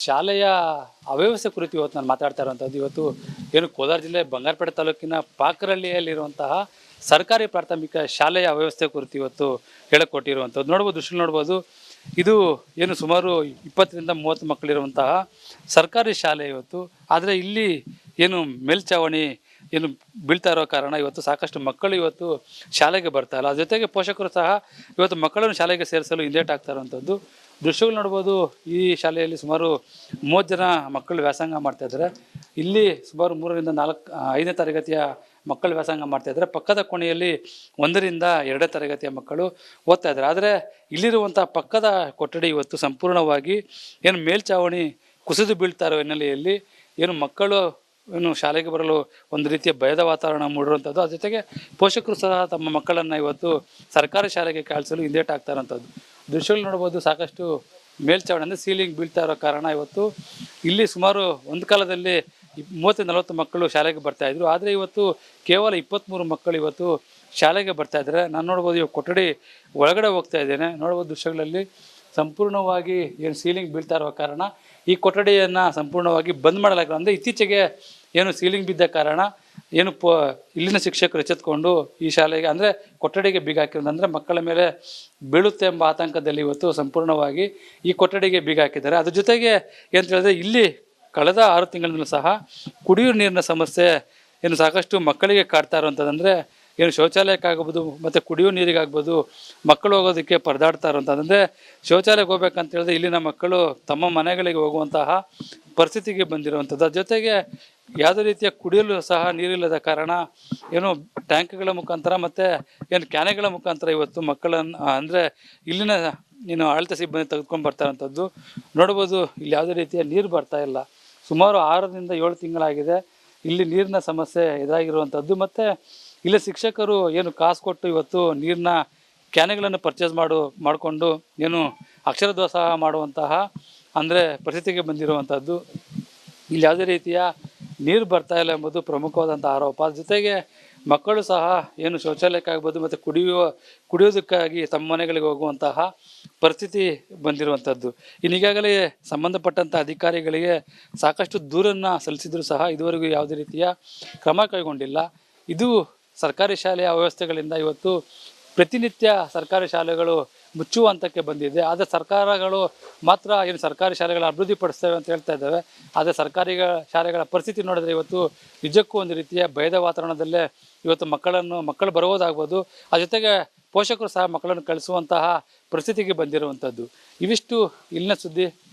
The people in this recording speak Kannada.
ಶಾಲೆಯ ಅವ್ಯವಸ್ಥೆ ಕುರಿತು ಇವತ್ತು ನಾನು ಮಾತಾಡ್ತಾ ಇರುವಂಥದ್ದು. ಇವತ್ತು ಏನು ಕೋಲಾರ ಜಿಲ್ಲೆ ಬಂಗಾರಪೇಟೆ ತಾಲೂಕಿನ ಪಾಕರಹಳ್ಳಿಯಲ್ಲಿರುವಂತಹ ಸರ್ಕಾರಿ ಪ್ರಾಥಮಿಕ ಶಾಲೆಯ ಅವ್ಯವಸ್ಥೆ ಕುರಿತು ಇವತ್ತು ಹೇಳಿಕೊಟ್ಟಿರುವಂಥದ್ದು. ದೃಶ್ಯ ನೋಡ್ಬೋದು. ಇದು ಏನು ಸುಮಾರು 20 ರಿಂದ 30 ಮಕ್ಕಳಿರುವಂತಹ ಸರ್ಕಾರಿ ಶಾಲೆ ಇವತ್ತು. ಆದರೆ ಇಲ್ಲಿ ಏನು ಮೇಲ್ಛಾವಣಿ ಏನು ಬೀಳ್ತಾ ಇರೋ ಕಾರಣ ಇವತ್ತು ಸಾಕಷ್ಟು ಮಕ್ಕಳು ಇವತ್ತು ಶಾಲೆಗೆ ಬರ್ತಾ ಇಲ್ಲ. ಅದ್ರ ಜೊತೆಗೆ ಪೋಷಕರು ಸಹ ಇವತ್ತು ಮಕ್ಕಳನ್ನು ಶಾಲೆಗೆ ಸೇರಿಸಲು ಹಿಂದೇಟು ಆಗ್ತಾ ಇರುವಂಥದ್ದು. ದೃಶ್ಯಗಳು ನೋಡ್ಬೋದು. ಈ ಶಾಲೆಯಲ್ಲಿ ಸುಮಾರು 30 ಜನ ಮಕ್ಕಳು ವ್ಯಾಸಂಗ ಮಾಡ್ತಾ ಇದ್ದಾರೆ. ಇಲ್ಲಿ ಸುಮಾರು 3 ರಿಂದ 5ನೇ ತರಗತಿಯ ಮಕ್ಕಳು ವ್ಯಾಸಂಗ ಮಾಡ್ತಾ ಇದ್ದಾರೆ. ಪಕ್ಕದ ಕೋಣೆಯಲ್ಲಿ 1 ರಿಂದ 2ನೇ ತರಗತಿಯ ಮಕ್ಕಳು ಓದ್ತಾ ಇದ್ದಾರೆ. ಆದರೆ ಇಲ್ಲಿರುವಂಥ ಪಕ್ಕದ ಕೊಠಡಿ ಇವತ್ತು ಸಂಪೂರ್ಣವಾಗಿ ಏನು ಮೇಲ್ಛಾವಣಿ ಕುಸಿದು ಬೀಳ್ತಾ ಇರೋ ಹಿನ್ನೆಲೆಯಲ್ಲಿ ಏನು ಮಕ್ಕಳು ಏನು ಶಾಲೆಗೆ ಬರಲು ಒಂದು ರೀತಿಯ ಭಯದ ವಾತಾವರಣ ಮೂಡಿರುವಂಥದ್ದು. ಅದ್ರ ಜೊತೆಗೆ ಪೋಷಕರು ಸಹ ತಮ್ಮ ಮಕ್ಕಳನ್ನು ಇವತ್ತು ಸರ್ಕಾರಿ ಶಾಲೆಗೆ ಕಳಿಸಲು ಹಿಂದೇಟು ಆಗ್ತಾ ಇರೋಂಥದ್ದು. ದೃಶ್ಯಗಳು ನೋಡ್ಬೋದು. ಸಾಕಷ್ಟು ಮೇಲ್ಛಾವಣಿ ಅಂದರೆ ಸೀಲಿಂಗ್ ಬೀಳ್ತಾ ಇರೋ ಕಾರಣ ಇವತ್ತು ಇಲ್ಲಿ ಸುಮಾರು ಒಂದು ಕಾಲದಲ್ಲಿ 30-40 ಮಕ್ಕಳು ಶಾಲೆಗೆ ಬರ್ತಾಯಿದ್ರು. ಆದರೆ ಇವತ್ತು ಕೇವಲ 23 ಮಕ್ಕಳು ಇವತ್ತು ಶಾಲೆಗೆ ಬರ್ತಾ ಇದ್ದಾರೆ. ನಾನು ನೋಡ್ಬೋದು ಇವಾಗ ಕೊಠಡಿ ಒಳಗಡೆ ಹೋಗ್ತಾ ಇದ್ದೇನೆ. ನೋಡ್ಬೋದು ದೃಶ್ಯಗಳಲ್ಲಿ ಸಂಪೂರ್ಣವಾಗಿ ಏನು ಸೀಲಿಂಗ್ ಬೀಳ್ತಾ ಇರೋ ಕಾರಣ ಈ ಕೊಠಡಿಯನ್ನು ಸಂಪೂರ್ಣವಾಗಿ ಬಂದ್ ಮಾಡಲಾಗಿದೆ. ಅಂದರೆ ಇತ್ತೀಚೆಗೆ ಏನು ಸೀಲಿಂಗ್ ಬಿದ್ದ ಕಾರಣ ಏನು ಇಲ್ಲಿನ ಶಿಕ್ಷಕರು ಎಚ್ಚೆತ್ಕೊಂಡು ಈ ಶಾಲೆಗೆ ಅಂದರೆ ಕೊಠಡಿಗೆ ಬೀಗ ಹಾಕಿರೋದು. ಅಂದರೆ ಮಕ್ಕಳ ಮೇಲೆ ಬೀಳುತ್ತೆ ಎಂಬ ಆತಂಕದಲ್ಲಿ ಇವತ್ತು ಸಂಪೂರ್ಣವಾಗಿ ಈ ಕೊಠಡಿಗೆ ಬೀಗ ಹಾಕಿದ್ದಾರೆ. ಅದ್ರ ಜೊತೆಗೆ ಏನು ಹೇಳಿದ್ರೆ ಇಲ್ಲಿ ಕಳೆದ 6 ತಿಂಗಳಿಂದಲೂ ಸಹ ಕುಡಿಯುವ ನೀರಿನ ಸಮಸ್ಯೆ ಏನು ಸಾಕಷ್ಟು ಮಕ್ಕಳಿಗೆ ಕಾಡ್ತಾ ಇರುವಂಥದ್ದು. ಅಂದರೆ ಏನು ಶೌಚಾಲಯಕ್ಕಾಗ್ಬೋದು ಮತ್ತು ಕುಡಿಯುವ ನೀರಿಗಾಗ್ಬೋದು ಮಕ್ಕಳು ಹೋಗೋದಕ್ಕೆ ಪರದಾಡ್ತಾ ಇರುವಂಥದ್ದು. ಅಂದರೆ ಶೌಚಾಲಯಕ್ಕೆ ಹೋಗ್ಬೇಕಂತ ಹೇಳಿದ್ರೆ ಇಲ್ಲಿನ ಮಕ್ಕಳು ತಮ್ಮ ಮನೆಗಳಿಗೆ ಹೋಗುವಂತಹ ಪರಿಸ್ಥಿತಿಗೆ ಬಂದಿರುವಂಥದ್ದು. ಅದ್ರ ಜೊತೆಗೆ ಯಾವುದೇ ರೀತಿಯ ಕುಡಿಯಲು ಸಹ ನೀರಿಲ್ಲದ ಕಾರಣ ಏನು ಟ್ಯಾಂಕ್ಗಳ ಮುಖಾಂತರ ಮತ್ತು ಏನು ಕ್ಯಾನೆಗಳ ಮುಖಾಂತರ ಇವತ್ತು ಮಕ್ಕಳನ್ನು ಅಂದರೆ ಇಲ್ಲಿನ ಏನು ಆಡಳಿತ ಸಿಬ್ಬಂದಿ ತೆಗೆದುಕೊಂಡು ಬರ್ತಾ ಇರೋಂಥದ್ದು ನೋಡ್ಬೋದು. ಇಲ್ಲಿ ಯಾವುದೇ ರೀತಿಯ ನೀರು ಬರ್ತಾ ಇಲ್ಲ. ಸುಮಾರು 6 ರಿಂದ 7 ತಿಂಗಳಾಗಿದೆ ಇಲ್ಲಿ ನೀರಿನ ಸಮಸ್ಯೆ ಇದಾಗಿರುವಂಥದ್ದು. ಮತ್ತು ಇಲ್ಲಿ ಶಿಕ್ಷಕರು ಏನು ಕಾಸು ಕೊಟ್ಟು ಇವತ್ತು ನೀರಿನ ಕ್ಯಾನೆಗಳನ್ನು ಪರ್ಚೇಸ್ ಮಾಡಿಕೊಂಡು ಏನು ಅಕ್ಷರದಾಸೋಹ ಸಹ ಮಾಡುವಂತಹ ಅಂದರೆ ಪರಿಸ್ಥಿತಿಗೆ ಬಂದಿರುವಂಥದ್ದು. ಇಲ್ಲಿ ಯಾವುದೇ ರೀತಿಯ ನೀರು ಬರ್ತಾ ಇಲ್ಲ ಎಂಬುದು ಪ್ರಮುಖವಾದಂಥ ಆರೋಪ. ಜೊತೆಗೆ ಮಕ್ಕಳು ಸಹ ಏನು ಶೌಚಾಲಯಕ್ಕಾಗ್ಬೋದು ಮತ್ತು ಕುಡಿಯೋದಕ್ಕಾಗಿ ತಮ್ಮ ಮನೆಗಳಿಗೆ ಹೋಗುವಂತಹ ಪರಿಸ್ಥಿತಿ ಬಂದಿರುವಂಥದ್ದು. ಈಗಾಗಲೇ ಸಂಬಂಧಪಟ್ಟಂಥ ಅಧಿಕಾರಿಗಳಿಗೆ ಸಾಕಷ್ಟು ದೂರನ್ನು ಸಲ್ಲಿಸಿದರೂ ಸಹ ಇದುವರೆಗೂ ಯಾವುದೇ ರೀತಿಯ ಕ್ರಮ ಕೈಗೊಂಡಿಲ್ಲ. ಇದು ಸರ್ಕಾರಿ ಶಾಲೆಯ ವ್ಯವಸ್ಥೆಗಳಿಂದ ಇವತ್ತು ಪ್ರತಿನಿತ್ಯ ಸರ್ಕಾರಿ ಶಾಲೆಗಳು ಮುಚ್ಚುವ ಹಂತಕ್ಕೆ ಬಂದಿದೆ. ಆದರೆ ಸರ್ಕಾರಗಳು ಮಾತ್ರ ಏನು ಸರ್ಕಾರಿ ಶಾಲೆಗಳ ಅಭಿವೃದ್ಧಿಪಡಿಸ್ತೇವೆ ಅಂತ ಹೇಳ್ತಾ ಇದ್ದಾವೆ. ಆದರೆ ಸರ್ಕಾರಿ ಶಾಲೆಗಳ ಪರಿಸ್ಥಿತಿ ನೋಡಿದ್ರೆ ಇವತ್ತು ನಿಜಕ್ಕೂ ಒಂದು ರೀತಿಯ ಭಯದ ವಾತಾವರಣದಲ್ಲೇ ಇವತ್ತು ಮಕ್ಕಳು ಬರುವುದಾಗ್ಬೋದು. ಆ ಜೊತೆಗೆ ಪೋಷಕರು ಸಹ ಮಕ್ಕಳನ್ನು ಕಳಿಸುವಂತಹ ಪರಿಸ್ಥಿತಿಗೆ ಬಂದಿರುವಂಥದ್ದು. ಇವಿಷ್ಟು ಇಲ್ಲಿನ ಸುದ್ದಿ.